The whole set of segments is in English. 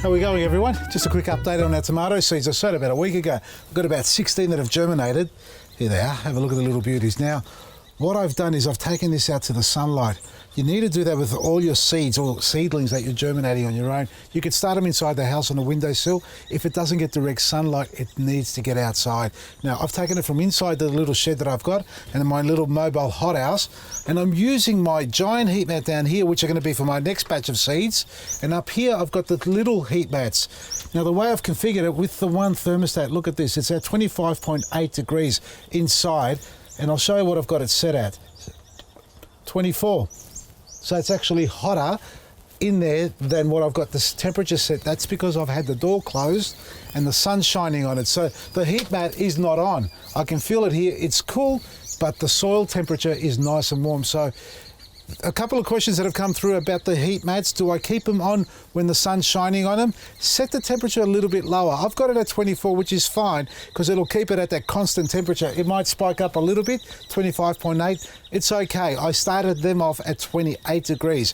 How are we going, everyone? Just a quick update on our tomato seeds. I sowed about a week ago. I've got about 16 that have germinated. Here they are. Have a look at the little beauties. Now, what I've done is I've taken this out to the sunlight. You need to do that with all your seeds or seedlings that you're germinating on your own. You could start them inside the house on a windowsill. If it doesn't get direct sunlight, it needs to get outside. Now, I've taken it from inside the little shed that I've got and my little mobile hothouse, and I'm using my giant heat mat down here, which are going to be for my next batch of seeds. And up here, I've got the little heat mats. Now, the way I've configured it with the one thermostat, look at this. It's at 25.8 degrees inside, and I'll show you what I've got it set at. 24. So it's actually hotter in there than what I've got this temperature set. That's because I've had the door closed and the sun's shining on it. So the heat mat is not on. I can feel it here. It's cool, but the soil temperature is nice and warm. So a couple of questions that have come through about the heat mats. Do I keep them on when the sun's shining on them? Set the temperature a little bit lower. I've got it at 24, which is fine because it'll keep it at that constant temperature. It might spike up a little bit, 25.8. It's okay. I started them off at 28 degrees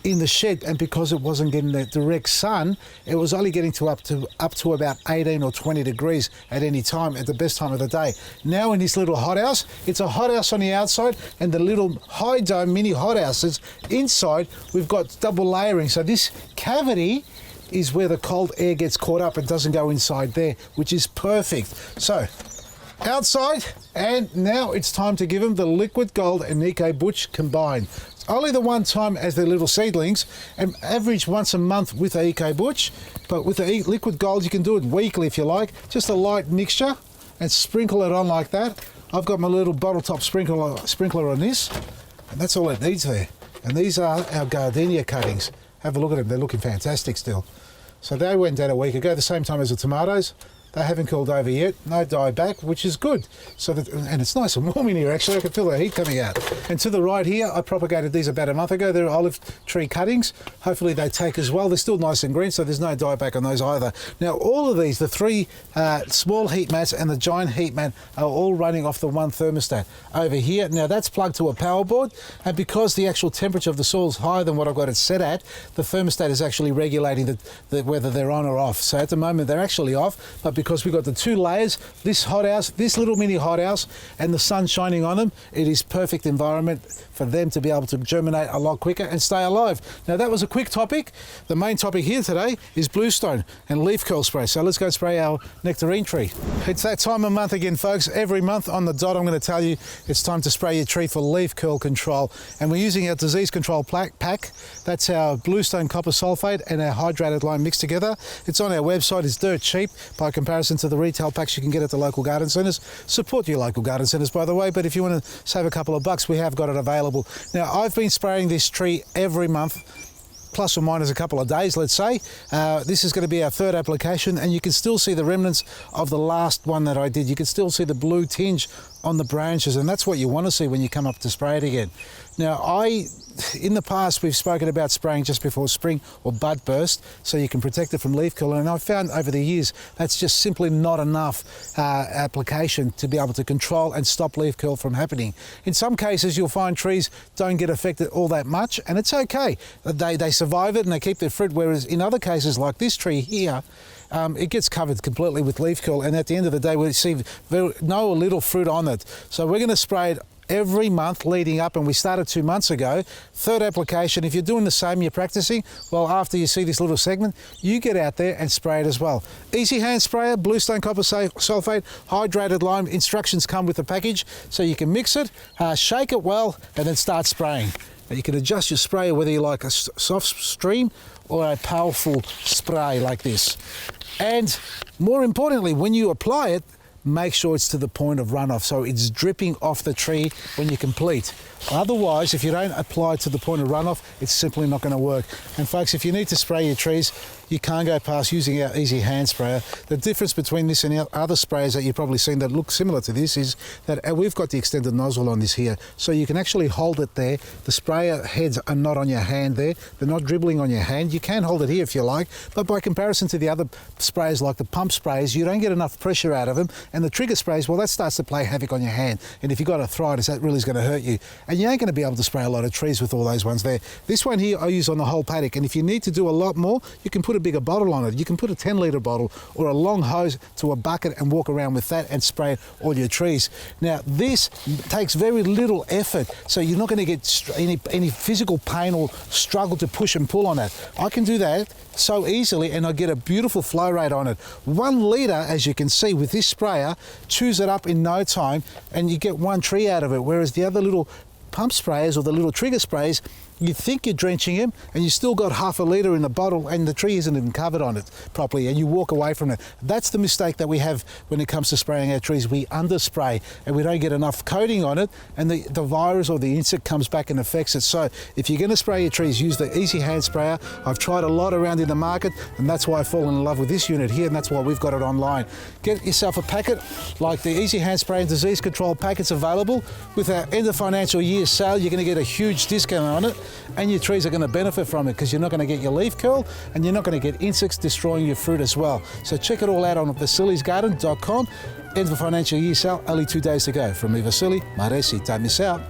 in the shed, and because it wasn't getting the direct sun, it was only getting to up to about 18 or 20 degrees at any time, at the best time of the day. Now in this little hothouse, it's a hothouse on the outside, and the little high dome mini hothouses inside, we've got double layering. So this cavity is where the cold air gets caught up and doesn't go inside there, which is perfect. So outside, and now it's time to give them the Liquid Gold and Eco Butch combined. Only the one time as their little seedlings, and average once a month with the Eco Butch, but with the Liquid Gold you can do it weekly if you like. Just a light mixture and sprinkle it on like that. I've got my little bottle top sprinkler on this, and that's all it needs there. And these are our gardenia cuttings. Have a look at them, they're looking fantastic still. So they went down a week ago, the same time as the tomatoes. They haven't cooled over yet, no dieback, which is good. So that, and it's nice and warm in here actually, I can feel the heat coming out. And to the right here, I propagated these about a month ago. They're olive tree cuttings. Hopefully they take as well. They're still nice and green, so there's no dieback on those either. Now all of these, the three small heat mats and the giant heat mat, are all running off the one thermostat. Over here, now that's plugged to a power board, and because the actual temperature of the soil is higher than what I've got it set at, the thermostat is actually regulating whether they're on or off. So at the moment they're actually off, but because we've got the two layers, this hothouse, this little mini hothouse, and the sun shining on them, it is perfect environment for them to be able to germinate a lot quicker and stay alive. Now that was a quick topic. The main topic here today is bluestone and leaf curl spray. So let's go spray our nectarine tree. It's that time of month again, folks. Every month on the dot I'm going to tell you it's time to spray your tree for leaf curl control. And we're using our disease control pack. That's our bluestone copper sulfate and our hydrated lime mixed together. It's on our website. It's dirt cheap by comparison to the retail packs you can get at the local garden centres. Support your local garden centres, by the way, but if you want to save a couple of bucks, we have got it available. Now, I've been spraying this tree every month, plus or minus a couple of days, let's say. This is going to be our third application, and you can still see the remnants of the last one that I did. You can still see the blue tinge on the branches, and that's what you want to see when you come up to spray it again. Now, in the past, we've spoken about spraying just before spring or bud burst, so you can protect it from leaf curl, and I've found over the years that's just simply not enough application to be able to control and stop leaf curl from happening. In some cases, you'll find trees don't get affected all that much, and it's okay. They survive it and they keep their fruit, whereas in other cases, like this tree here, it gets covered completely with leaf curl, and at the end of the day, we see no little fruit on it. So we're going to spray it every month leading up, and we started 2 months ago. Third application. If you're doing the same, you're practicing, well, after you see this little segment, you get out there and spray it as well. Easy hand sprayer, bluestone copper sulfate, hydrated lime. Instructions come with the package, so you can mix it, shake it well, and then start spraying. And you can adjust your sprayer whether you like a soft stream or a powerful spray like this. And more importantly, when you apply it, make sure it's to the point of runoff, so it's dripping off the tree when you complete. Otherwise, if you don't apply to the point of runoff, it's simply not going to work. And folks, if you need to spray your trees, you can't go past using our easy hand sprayer. The difference between this and other sprayers that you've probably seen that look similar to this is that we've got the extended nozzle on this here, so you can actually hold it there. The sprayer heads are not on your hand there. They're not dribbling on your hand. You can hold it here if you like, but by comparison to the other sprayers like the pump sprayers, you don't get enough pressure out of them, And the trigger sprays, well, that starts to play havoc on your hand. And if you've got arthritis, that really is going to hurt you. And you ain't going to be able to spray a lot of trees with all those ones there. This one here I use on the whole paddock. And if you need to do a lot more, you can put a bigger bottle on it. You can put a 10-litre bottle or a long hose to a bucket and walk around with that and spray all your trees. Now, this takes very little effort, so you're not going to get any physical pain or struggle to push and pull on it. I can do that so easily, and I get a beautiful flow rate on it. 1 litre, as you can see, with this sprayer, chews it up in no time, and you get 1 tree out of it, whereas the other little pump sprayers or the little trigger sprays, you think you're drenching him and you still got half a litre in the bottle and the tree isn't even covered on it properly, and you walk away from it. That's the mistake that we have when it comes to spraying our trees. We underspray and we don't get enough coating on it, and the virus or the insect comes back and affects it. So if you're going to spray your trees, use the Easy Hand Sprayer. I've tried a lot around in the market, and that's why I've fallen in love with this unit here, and that's why we've got it online. Get yourself a packet like the Easy Hand Spray and Disease Control packets available. With our end of financial year sale, you're going to get a huge discount on it, and your trees are going to benefit from it because you're not going to get your leaf curl and you're not going to get insects destroying your fruit as well. So check it all out on Vasili'sGarden.com. End of financial year sale, only 2 days to go. From me, Vasili, Maresi, don't miss out.